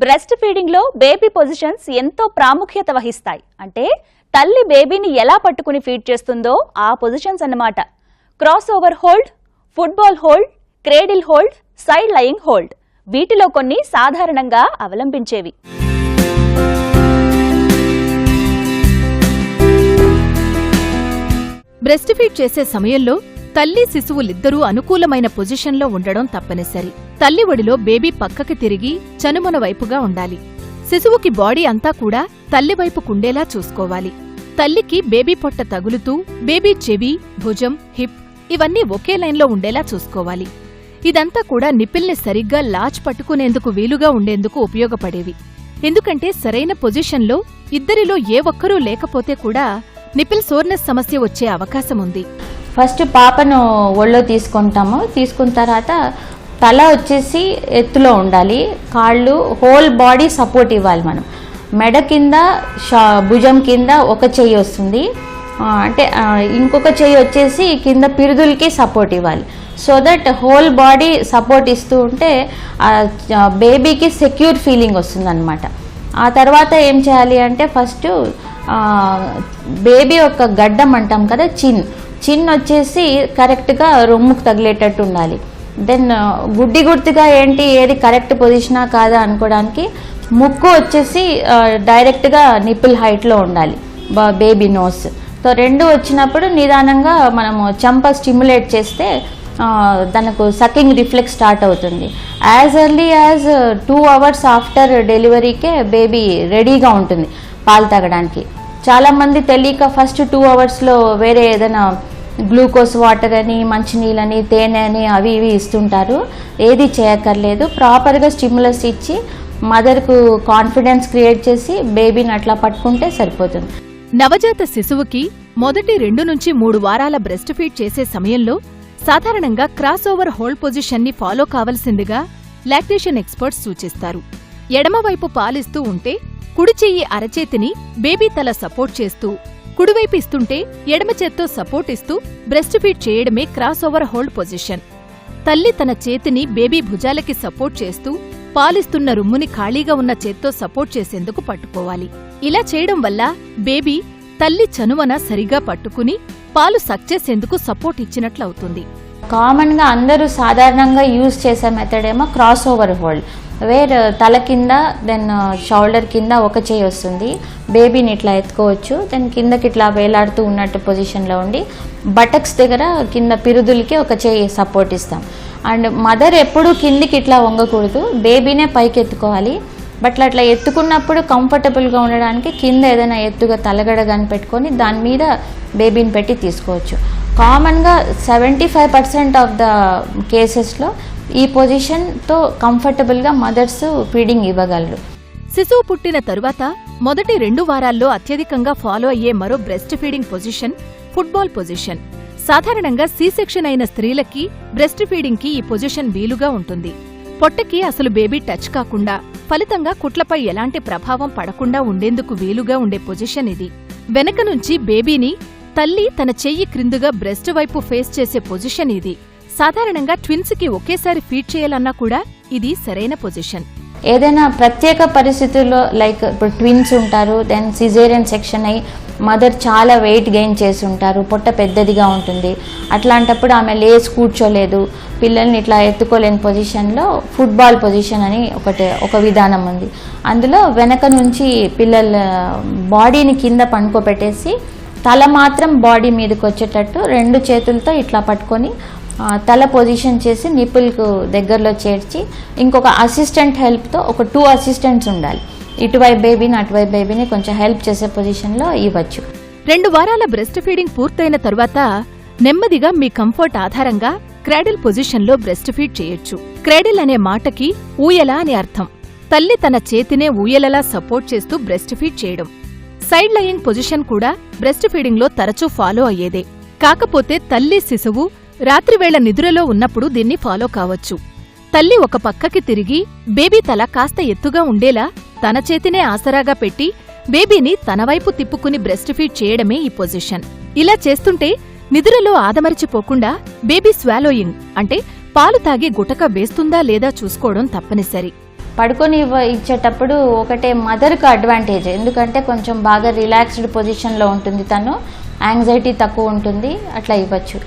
Breast feeding లో baby positions ఎంతో ప్రాముఖ్యత వహిస్తాయి. అంటే తల్లి బేబీని ఎలా పట్టుకుని ఫీడ్ చేస్తుందో ఆ పొజిషన్స్ అన్నమాట. Cross over hold, football hold, cradle hold, side lying hold, వీటిలో కొన్ని సాధారణంగా అవలంబించేవి. బ్రెస్ట్ ఫీడ్ చేసే సమయంలో తల్లి శిశువులిద్దరూ అనుకూలమైన పొజిషన్లో ఉండడం తప్పనిసరి. తల్లి ఒడిలో బేబీ పక్కకి తిరిగి చనుమొన వైపుగా ఉండాలి. శిశువుకి బాడీ అంతా కూడా తల్లివైపు కుండేలా చూసుకోవాలి. తల్లికి బేబీ పొట్ట తగులుతూ బేబీ చెవి, భుజం, హిప్ ఇవన్నీ ఒకే లైన్లో ఉండేలా చూసుకోవాలి. ఇదంతా కూడా నిపిల్ని సరిగ్గా లాచ్ పట్టుకునేందుకు వీలుగా ఉండేందుకు ఉపయోగపడేవి. ఎందుకంటే సరైన పొజిషన్లో ఇద్దరిలో ఏ ఒక్కరూ లేకపోతే కూడా నిపిల్ సోర్నెస్ సమస్య వచ్చే అవకాశముంది. ఫస్ట్ పాపను ఒళ్ళో తీసుకున్న తర్వాత తల వచ్చేసి ఎత్తులో ఉండాలి. కాళ్ళు, హోల్ బాడీ సపోర్ట్ ఇవ్వాలి. మనం మెడ కింద, భుజం కింద ఒక చెయ్యి వస్తుంది, అంటే ఇంకొక చెయ్యి వచ్చేసి కింద పిరుదులకి సపోర్ట్ ఇవ్వాలి. So that whole body support ఇస్తూ ఉంటే బేబీకి సెక్యూర్ ఫీలింగ్ వస్తుంది అనమాట. ఆ తర్వాత ఏం చేయాలి అంటే ఫస్ట్ బేబీ ఒక గడ్డం అంటాం కదా, చిన్ వచ్చేసి కరెక్ట్గా రొమ్ముకు తగిలేటట్టు ఉండాలి. దెన్ గుడ్డిగా ఏది కరెక్ట్ పొజిషనా కాదా అనుకోవడానికి ముక్కు వచ్చేసి డైరెక్ట్గా నిపిల్ హైట్లో ఉండాలి, బేబీ నోస్. సో రెండు వచ్చినప్పుడు నిదానంగా మనము చెంప స్టిమ్యులేట్ చేస్తే తనకు సకింగ్ రిఫ్లెక్స్ స్టార్ట్ అవుతుంది. As early as 2 hours after డెలివరీకే బేబీ రెడీగా ఉంటుంది పాలు తాగడానికి. చాలామంది తెలియక ఫస్ట్ 2 hours వేరే ఏదైనా గ్లూకోజ్ వాటర్ అని, మంచినీళ్ళని, తేనె అని అవి ఇవి ఇస్తుంటారు. ఏది చేయక్కర్లేదు. ప్రాపర్గా స్టిమ్యులస్ ఇచ్చి మదర్కు కాన్ఫిడెన్స్ క్రియేట్ చేసి బేబీని అట్లా పట్టుకుంటే సరిపోతుంది. నవజాత శిశువుకి మొదటి 2 నుంచి 3 వారాల బ్రెస్ట్ ఫీడ్ చేసే సమయంలో సాధారణంగా క్రాస్ ఓవర్ హోల్డ్ పొజిషన్ని ఫాలో కావలసిందిగా లాక్టేషన్ ఎక్స్పర్ట్స్ సూచిస్తారు. ఎడమవైపు పాలిస్తూ ఉంటే కుడి చెయ్యి అరచేతిని బేబీ తల సపోర్ట్ చేస్తూ, కుడివైపు ఇస్తుంటే ఎడమ చేత్తో సపోర్ట్ ఇస్తూ బ్రెస్ట్ ఫీడ్ చేయడమే క్రాస్ ఓవర్ హోల్డ్ పొజిషన్. తల్లి తన చేతిని బేబీ భుజాలకి సపోర్ట్ చేస్తూ పాలిస్తున్న రుమ్ముని ఖాళీగా ఉన్న చేత్తో సపోర్ట్ చేసేందుకు పట్టుకోవాలి. ఇలా చేయడం వల్ల బేబీ తల్లి చనువన సరిగా పట్టుకుని పాలు సక్ చేసేందుకు సపోర్ట్ ఇచ్చినట్లవుతుంది. కామన్గా అందరూ సాధారణంగా యూజ్ చేసే మెథడ్ ఏమో క్రాస్ ఓవర్ హోల్డ్, వేర్ తల కింద దెన్ షోల్డర్ కింద ఒక చేయి వస్తుంది, బేబీని ఇట్లా ఎత్తుకోవచ్చు. దెన్ కిందకి ఇట్లా వేలాడుతూ ఉన్నట్టు పొజిషన్లో ఉండి బటక్స్ దగ్గర కింద పిరుదులకి ఒక చేయి సపోర్ట్ ఇస్తాం. అండ్ మదర్ ఎప్పుడూ కిందికి ఇట్లా వంగకూడదు, బేబీనే పైకి ఎత్తుకోవాలి. బట్ అట్లా ఎత్తుకున్నప్పుడు కంఫర్టబుల్గా ఉండడానికి కింద ఏదైనా ఎత్తుగా తలగడ కానీ పెట్టుకొని దాని మీద బేబీని పెట్టి తీసుకోవచ్చు. కామన్గా 75% ఆఫ్ ద కేసెస్లో ఈ పొజిషన్తో కంఫర్టబుల్గా మదర్స్ ఫీడింగ్ ఇవ్వగలరు. శిశువు పుట్టిన తరువాత మొదటి 2 వారాల్లో అత్యధికంగా ఫాలో అయ్యే మరో breast feeding position football position. సాధారణంగా సీ-సెక్షన్ అయిన స్త్రీలకి బ్రెస్ట్ ఫీడింగ్కి ఈ పొజిషన్ వీలుగా ఉంటుంది. పొట్టకి అసలు బేబీ టచ్ కాకుండా, ఫలితంగా కుట్లపై ఎలాంటి ప్రభావం పడకుండా ఉండేందుకు వీలుగా ఉండే పొజిషన్ ఇది. వెనక నుంచి బేబీని తల్లి తన చెయ్యి క్రిందుగా బ్రెస్ట్ వైపు ఫేస్ చేసే పొజిషన్ ఇది. సాధారణంగా ట్విన్స్కి ఒకేసారి ఫీడ్ చేయాలన్నా కూడా ఇది సరైన పొజిషన్. ఏదైనా ప్రత్యేక పరిస్థితుల్లో లైక్ ఇప్పుడు ట్విన్స్ ఉంటారు, దెన్ సిజేరియన్ సెక్షన్ అయ్యి మదర్ చాలా వెయిట్ గెయిన్ చేసి ఉంటారు, పొట్ట పెద్దదిగా ఉంటుంది. అట్లాంటప్పుడు ఆమె లేచి కూర్చోలేదు, పిల్లల్ని ఇట్లా ఎత్తుకోలేని పొజిషన్లో ఫుట్బాల్ పొజిషన్ అని ఒక విధానం ఉంది. అందులో వెనక నుంచి పిల్లల బాడీని కింద పండుకోబెట్టేసి తల మాత్రం బాడీ మీదకి వచ్చేటట్టు 2 చేతులతో ఇట్లా పట్టుకొని తల పొజిషన్ చేసి నిపుల్కు దగ్గరలో చేర్చి ఇంకొక అసిస్టెంట్ హెల్ప్తో ఒక 2 assistants ఉండాలి. ఇటువైపు బేబీని అటువైపు బేబీని కొంచెం హెల్ప్ చేసే పొజిషన్లో ఇవ్వచ్చు. 2 వారాల బ్రెస్ట్ ఫీడింగ్ పూర్తయిన తరువాత నెమ్మదిగా మీ కంఫర్ట్ ఆధారంగా క్రాడిల్ పొజిషన్లో బ్రెస్ట్ ఫీడ్ చేయొచ్చు. క్రాడిల్ అనే మాటకి ఊయల అని అర్థం. తల్లి తన చేతినే ఊయలలా సపోర్ట్ చేస్తూ బ్రెస్ట్ ఫీడ్ చేయడం. సైడ్ లయింగ్ పొజిషన్ కూడా బ్రెస్ట్ ఫీడింగ్లో తరచూ ఫాలో అయ్యేదే. కాకపోతే తల్లి శిశువు రాత్రివేళ నిద్రలో ఉన్నప్పుడు దీన్ని ఫాలో కావచ్చు. తల్లి ఒక పక్కకి తిరిగి బేబీ తల కాస్త ఎత్తుగా ఉండేలా తన చేతినే ఆసరాగా పెట్టి బేబీని తనవైపు తిప్పుకుని బ్రెస్ట్ ఫీడ్ చేయడమే ఈ పొజిషన్. ఇలా చేస్తుంటే నిద్రలో ఆదమరిచిపోకుండా బేబీ స్వాలోయింగ్ అంటే పాలు తాగి గుటక వేస్తుందా లేదా చూసుకోవడం తప్పనిసరి. పడుకొని ఇచ్చేటప్పుడు ఒకటే మదర్కి అడ్వాంటేజ్, ఎందుకంటే కొంచెం బాగా రిలాక్స్డ్ పొజిషన్లో ఉంటుంది, తను యాంగ్జైటీ తక్కువ ఉంటుంది, అట్లా ఇవ్వచ్చు.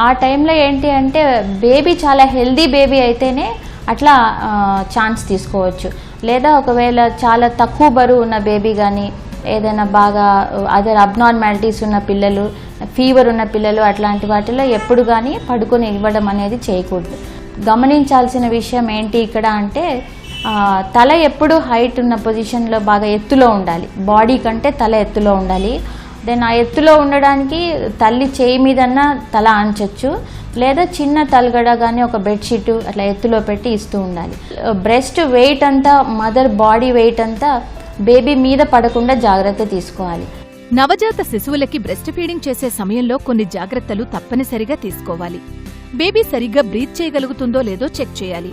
ఆ టైంలో ఏంటి అంటే బేబీ చాలా హెల్దీ బేబీ అయితేనే అట్లా ఛాన్స్ తీసుకోవచ్చు. లేదా ఒకవేళ చాలా తక్కువ బరువు ఉన్న బేబీ కానీ ఏదైనా బాగా అదర్ అబ్నార్మాలిటీస్ ఉన్న పిల్లలు, ఫీవర్ ఉన్న పిల్లలు, అట్లాంటి వాటిలో ఎప్పుడు కానీ పడుకొని ఇవ్వడం అనేది చేయకూడదు. గమనించాల్సిన విషయం ఏంటి ఇక్కడ అంటే తల ఎప్పుడు హైట్ ఉన్న పొజిషన్లో బాగా ఎత్తులో ఉండాలి, బాడీ కంటే తల ఎత్తులో ఉండాలి. దెన్ ఆ ఎత్తులో ఉండడానికి తల్లి చేయి మీదన్నా తల ఆంచొచ్చు, లేదా చిన్న తలగడ కానీ ఒక బెడ్షీట్ అట్లా ఎత్తులో పెట్టి ఇస్తూ ఉండాలి. బ్రెస్ట్ వెయిట్ అంతా, మదర్ బాడీ వెయిట్ అంతా బేబీ మీద పడకుండా జాగ్రత్త తీసుకోవాలి. నవజాత శిశువులకి బ్రెస్ట్ ఫీడింగ్ చేసే సమయంలో కొన్ని జాగ్రత్తలు తప్పనిసరిగా తీసుకోవాలి. బేబీ సరిగ్గా బ్రీత్ చేయగలుగుతుందో లేదో చెక్ చేయాలి.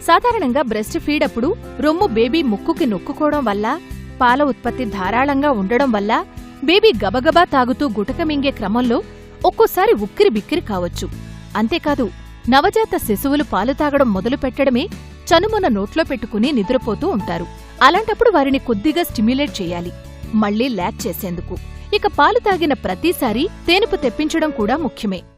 సాధారణంగా బ్రెస్ట్ ఫీడ్ అప్పుడు రొమ్ము బేబీ ముక్కుకి నొక్కుకోవడం వల్ల, పాల ఉత్పత్తి ధారాళంగా ఉండడం వల్ల బేబీ గబగబా తాగుతూ గుటక మింగే క్రమంలో ఒక్కోసారి ఉక్కిరి బిక్కిరి కావచ్చు. అంతేకాదు, నవజాత శిశువులు పాలు తాగడం మొదలు పెట్టడమే చనుమొన నోట్లో పెట్టుకుని నిద్రపోతూ ఉంటారు. అలాంటప్పుడు వారిని కొద్దిగా స్టిమ్యులేట్ చేయాలి, మళ్లీ ల్యాక్ చేసేందుకు. ఇక పాలు తాగిన ప్రతిసారీ తేనుపు తెప్పించడం కూడా ముఖ్యమే.